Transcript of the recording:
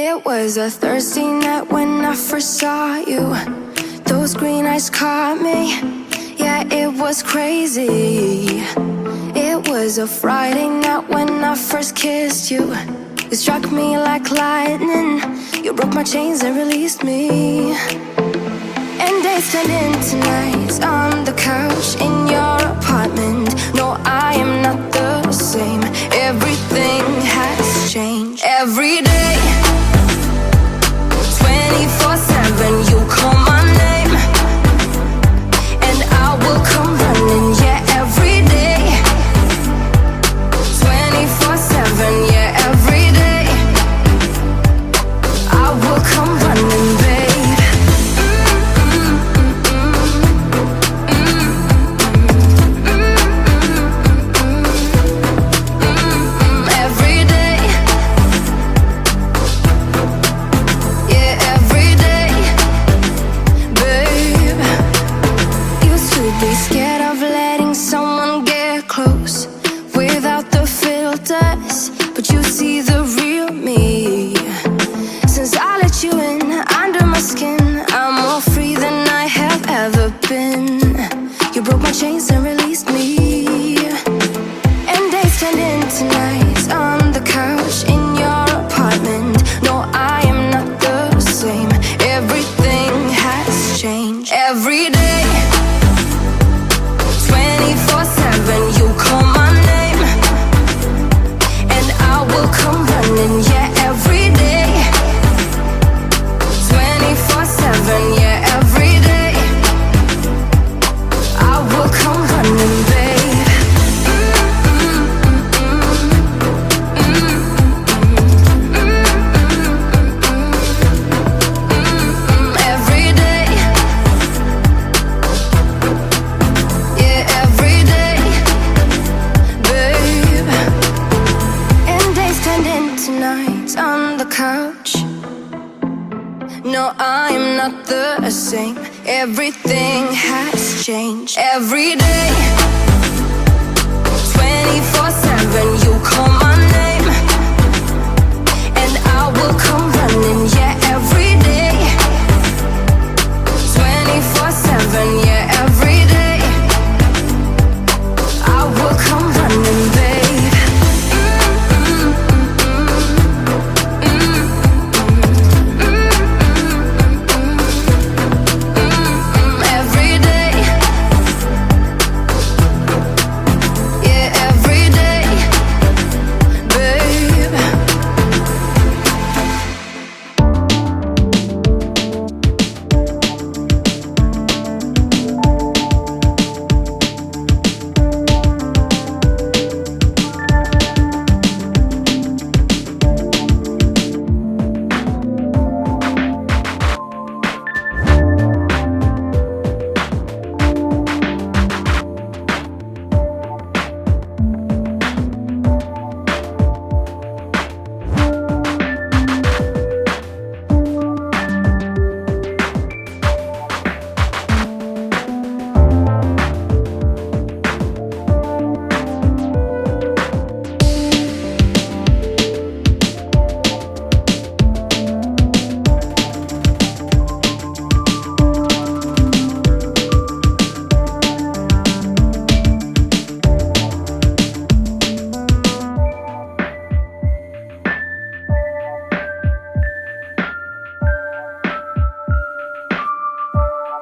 It was a Thursday night when I first saw you. Those green eyes caught me. Yeah, it was crazy. It was a Friday night when I first kissed you. You struck me like lightning. You broke my chains and released me. And days turned into nights on the couch in your apartment. No, I am not the same. Everything has changed. Every day, 24/7, you call my name, and I will come running. Yeah, every day, 24/7. Yeah, every day, I will come running, babe. Every day, yeah, every day, babe. Used to be scared of letting someone get close without the filters, but you see the real me. Since I let you in under my skin, I'm more free than I have ever been. You broke my chains and released me. And days turned into nights on the couch in your apartment. No, I am not the same. Everything has changed. Every day, 24/7, you call my name, and I will come running. Yeah, every day, 24/7. Yeah, every day, I will come running, babe. Every day, yeah, every day, babe. And days turned into nights on the couch. No, I'm not the same. Everything has changed. Every day,